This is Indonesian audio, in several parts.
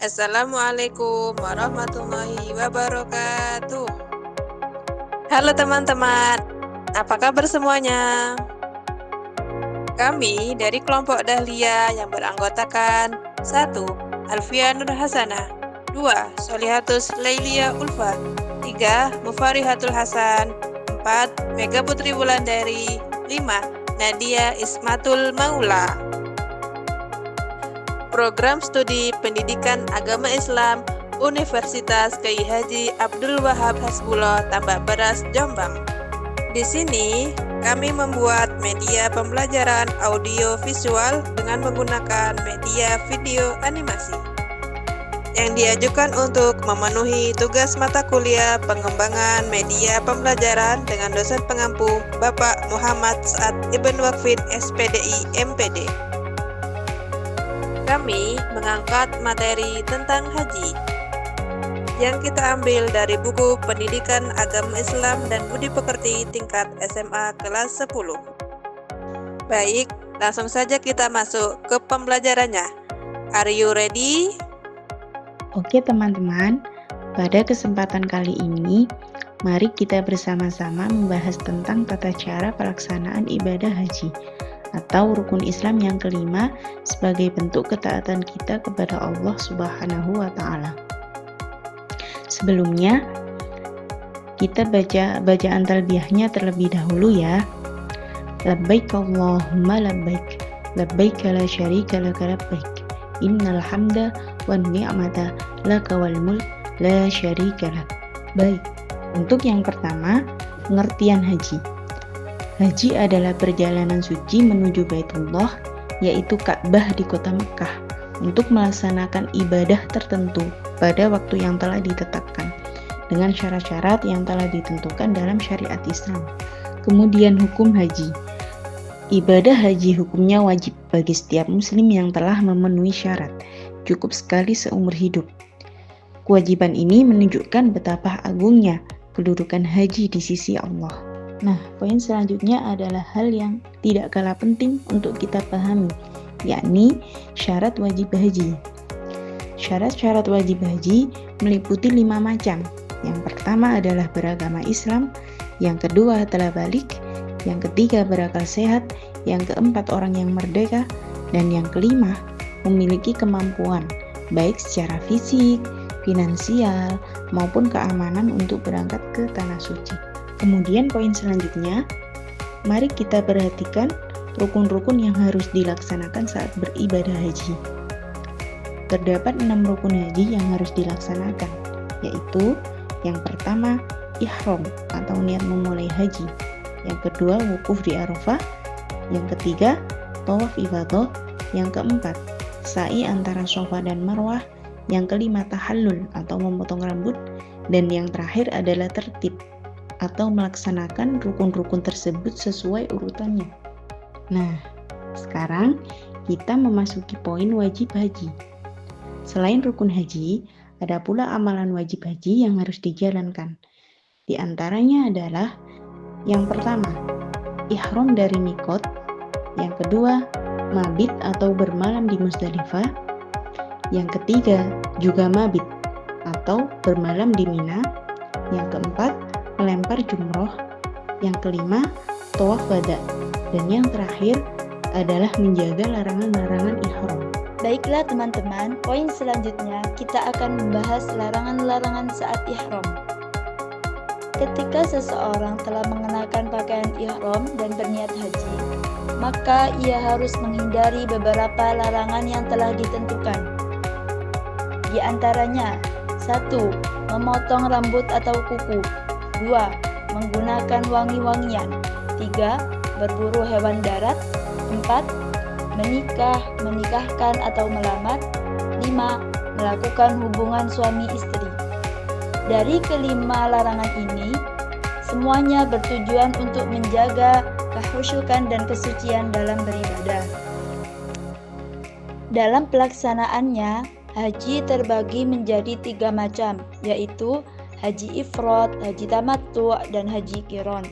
Assalamualaikum warahmatullahi wabarakatuh. Halo teman-teman, apa kabar semuanya? Kami dari kelompok Dahlia yang beranggotakan 1. Alfia Nur Hasanah, 2. Solihatus Lailia Ulfa, 3. Mufarihatul Hasan, 4. Mega Putri Wulandari, 5. Nadia Ismatul Maula. Program Studi Pendidikan Agama Islam Universitas Kyai Haji Abdul Wahab Hasbullah Tambak Beras, Jombang. Di sini kami membuat media pembelajaran audio visual dengan menggunakan media video animasi yang diajukan untuk memenuhi tugas mata kuliah pengembangan media pembelajaran dengan dosen pengampu Bapak Muhammad Sa'ad Ibn Waqfin SPDI MPD. Kami mengangkat materi tentang haji yang kita ambil dari buku Pendidikan Agama Islam dan Budi Pekerti tingkat SMA kelas 10. Baik, langsung saja kita masuk ke pembelajarannya. Are you ready? Oke teman-teman, pada kesempatan kali ini, mari kita bersama-sama membahas tentang tata cara pelaksanaan ibadah haji atau rukun Islam yang kelima sebagai bentuk ketaatan kita kepada Allah Subhanahu wa Ta'ala. Sebelumnya, kita baca bacaan talbiyahnya terlebih dahulu ya. Labbaik Allahumma labbaik, labbaik la syarika laka labbaik, innal hamda wan ni'mata laka wal mulk la syarika lak. Baik, untuk yang pertama, pengertian haji. Haji adalah perjalanan suci menuju Baitullah, yaitu Ka'bah di kota Mekah, untuk melaksanakan ibadah tertentu pada waktu yang telah ditetapkan, dengan syarat-syarat yang telah ditentukan dalam syariat Islam. Kemudian hukum haji. Ibadah haji hukumnya wajib bagi setiap muslim yang telah memenuhi syarat, cukup sekali seumur hidup. Kewajiban ini menunjukkan betapa agungnya kedudukan haji di sisi Allah. Nah, poin selanjutnya adalah hal yang tidak kalah penting untuk kita pahami, yakni syarat wajib haji. Syarat-syarat wajib haji meliputi 5 macam. Yang pertama adalah beragama Islam, yang kedua telah balik, yang ketiga berakal sehat, yang keempat orang yang merdeka, dan yang kelima memiliki kemampuan, baik secara fisik, finansial, maupun keamanan untuk berangkat ke Tanah Suci. Kemudian poin selanjutnya, mari kita perhatikan rukun-rukun yang harus dilaksanakan saat beribadah haji. Terdapat 6 rukun haji yang harus dilaksanakan, yaitu yang pertama, ihram atau niat memulai haji. Yang kedua, wukuf di Arafah. Yang ketiga, tawaf ifadah. Yang keempat, sa'i antara Safa dan Marwah. Yang kelima, tahallul atau memotong rambut. Dan yang terakhir adalah tertib atau melaksanakan rukun-rukun tersebut sesuai urutannya. Nah, sekarang kita memasuki poin wajib haji. Selain rukun haji, ada pula amalan wajib haji yang harus dijalankan. Di antaranya adalah yang pertama, ihram dari mikot. Yang kedua, mabit atau bermalam di Musdalifah. Yang ketiga, juga mabit atau bermalam di Mina. Yang keempat, melempar jumroh. Yang kelima, tawaf wada. Dan yang terakhir adalah menjaga larangan-larangan ihram. Baiklah teman-teman, poin selanjutnya kita akan membahas larangan-larangan saat ihram. Ketika seseorang telah mengenakan pakaian ihram dan berniat haji, maka ia harus menghindari beberapa larangan yang telah ditentukan. Di antaranya, 1. Memotong rambut atau kuku. 2. Menggunakan wangi-wangian. 3. Berburu hewan darat. 4. Menikahkan atau melamar. 5. Melakukan hubungan suami istri. Dari kelima larangan ini, semuanya bertujuan untuk menjaga kehusyukan dan kesucian dalam beribadah. Dalam pelaksanaannya, haji terbagi menjadi 3 macam, yaitu haji ifrad, haji tamattu, dan haji qiran.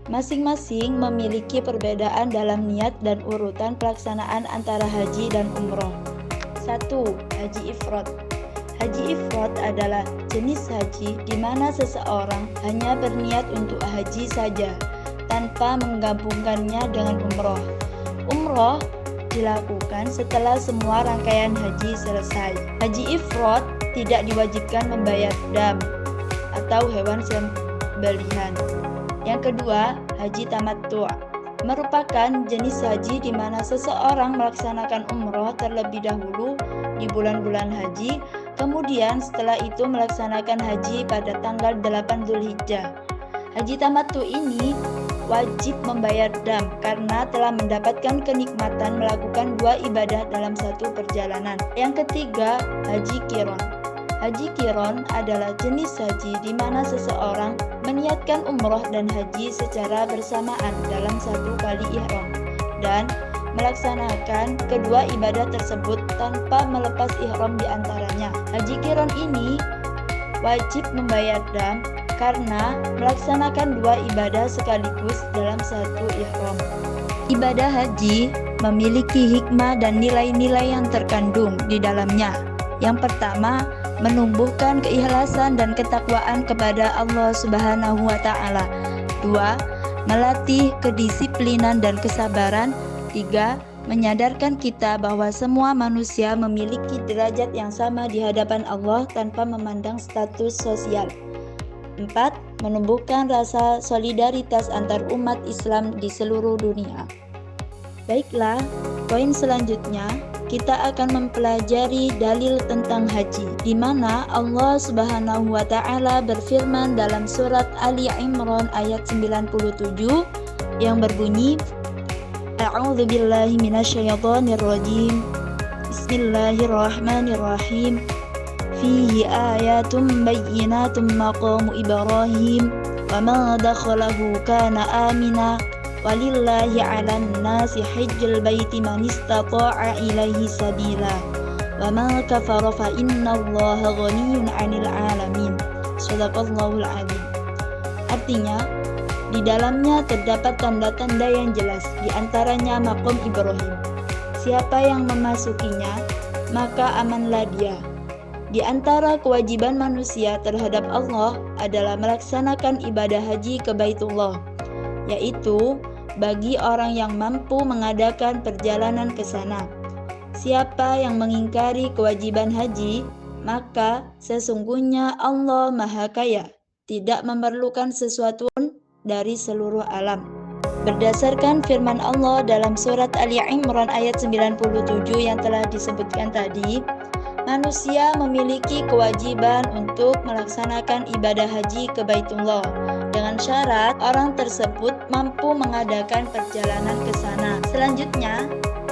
Masing-masing memiliki perbedaan dalam niat dan urutan pelaksanaan antara haji dan umroh. 1. Haji ifrad. Haji ifrad adalah jenis haji di mana seseorang hanya berniat untuk haji saja tanpa menggabungkannya dengan umroh. Umroh dilakukan setelah semua rangkaian haji selesai. Haji ifrad tidak diwajibkan membayar dam atau hewan sembelihan. Yang kedua, haji tamattu' merupakan jenis haji di mana seseorang melaksanakan umroh terlebih dahulu di bulan-bulan haji, kemudian setelah itu melaksanakan haji pada tanggal 8 Dzulhijjah. Haji tamattu' ini wajib membayar dam karena telah mendapatkan kenikmatan melakukan 2 ibadah dalam satu perjalanan. Yang ketiga, haji qiron. Haji qiron adalah jenis haji di mana seseorang meniatkan umroh dan haji secara bersamaan dalam satu kali ihram dan melaksanakan kedua ibadah tersebut tanpa melepas ihram di antaranya. Haji qiron ini wajib membayar dam karena melaksanakan 2 ibadah sekaligus dalam satu ihram. Ibadah haji memiliki hikmah dan nilai-nilai yang terkandung di dalamnya. Yang pertama, menumbuhkan keikhlasan dan ketakwaan kepada Allah Subhanahu wa taala. 2. Melatih kedisiplinan dan kesabaran. 3. Menyadarkan kita bahwa semua manusia memiliki derajat yang sama di hadapan Allah tanpa memandang status sosial. 4. Menumbuhkan rasa solidaritas antar umat Islam di seluruh dunia. Baiklah, poin selanjutnya kita akan mempelajari dalil tentang haji, di mana Allah Subhanahu wa taala berfirman dalam surat Ali Imran ayat 97 yang berbunyi, A'udzu billahi minasyaitonir rajim. Bismillahirrahmanirrahim. Fihi ayatum bayyinatum maqamu Ibrahim wa ma dakhalahu kana amina. Walillahi 'alan nasi hajjul baiti man istata'a ilaihi sabila wa ma kafara fa innallaha ghaniyyun 'anil 'alamin. Shadaqallahul 'azim. Artinya, di dalamnya terdapat tanda-tanda yang jelas, di antaranya maqam Ibrahim. Siapa yang memasukinya, maka amanlah dia. Di antara kewajiban manusia terhadap Allah adalah melaksanakan ibadah haji ke Baitullah, yaitu bagi orang yang mampu mengadakan perjalanan ke sana. Siapa yang mengingkari kewajiban haji, maka sesungguhnya Allah Maha Kaya, tidak memerlukan sesuatu pun dari seluruh alam. Berdasarkan firman Allah dalam surat Ali Imran ayat 97 yang telah disebutkan tadi, manusia memiliki kewajiban untuk melaksanakan ibadah haji ke Baitullah dengan syarat orang tersebut mampu mengadakan perjalanan ke sana. Selanjutnya,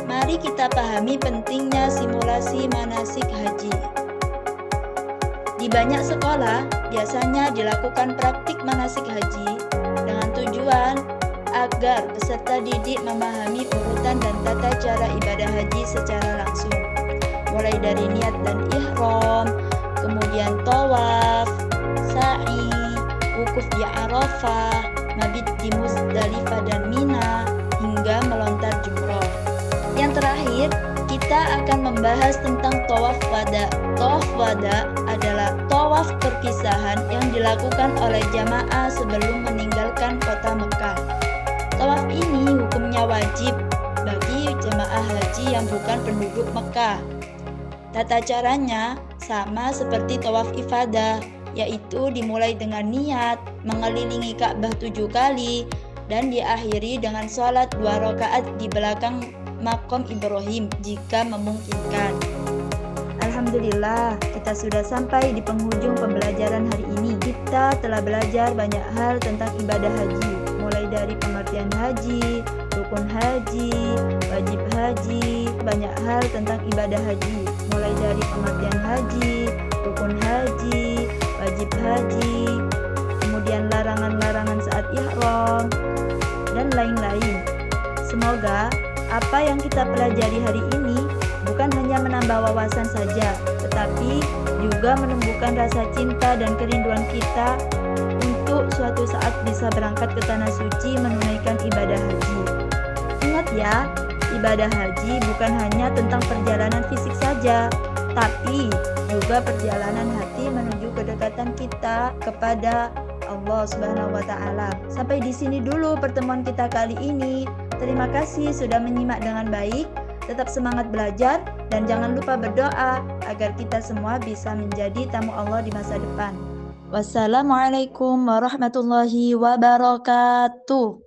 mari kita pahami pentingnya simulasi manasik haji. Di banyak sekolah, biasanya dilakukan praktik manasik haji dengan tujuan agar peserta didik memahami urutan dan tata cara ibadah haji secara langsung, mulai dari niat dan ihram, kemudian tawaf, sa'i, wukuf di Arafah, mabit di Muzdalifah dan Mina, hingga melontar jumroh. Yang terakhir, kita akan membahas tentang tawaf wada. Tawaf wada adalah tawaf perpisahan yang dilakukan oleh jamaah sebelum meninggalkan kota Mekah. Tawaf ini hukumnya wajib bagi jamaah haji yang bukan penduduk Mekah. Tata caranya sama seperti tawaf ifadah, yaitu dimulai dengan niat mengelilingi Ka'bah 7 kali dan diakhiri dengan sholat 2 rakaat di belakang maqam Ibrahim jika memungkinkan. Alhamdulillah, kita sudah sampai di penghujung pembelajaran hari ini. Kita telah belajar banyak hal tentang ibadah haji, mulai dari pengertian haji, rukun haji, wajib haji, banyak hal tentang ibadah haji, mulai dari pengertian haji, rukun haji, wajib haji, kemudian larangan-larangan saat ihram, dan lain-lain. Semoga apa yang kita pelajari hari ini bukan hanya menambah wawasan saja, tetapi juga menumbuhkan rasa cinta dan kerinduan kita untuk suatu saat bisa berangkat ke tanah suci menunaikan ibadah haji. Ingat ya, ibadah haji bukan hanya tentang perjalanan fisik saja, tapi juga juga perjalanan hati menuju kedekatan kita kepada Allah Subhanahu wa Ta'ala. Sampai di sini dulu pertemuan kita kali ini. Terima kasih sudah menyimak dengan baik. Tetap semangat belajar dan jangan lupa berdoa agar kita semua bisa menjadi tamu Allah di masa depan. Wassalamualaikum warahmatullahi wabarakatuh.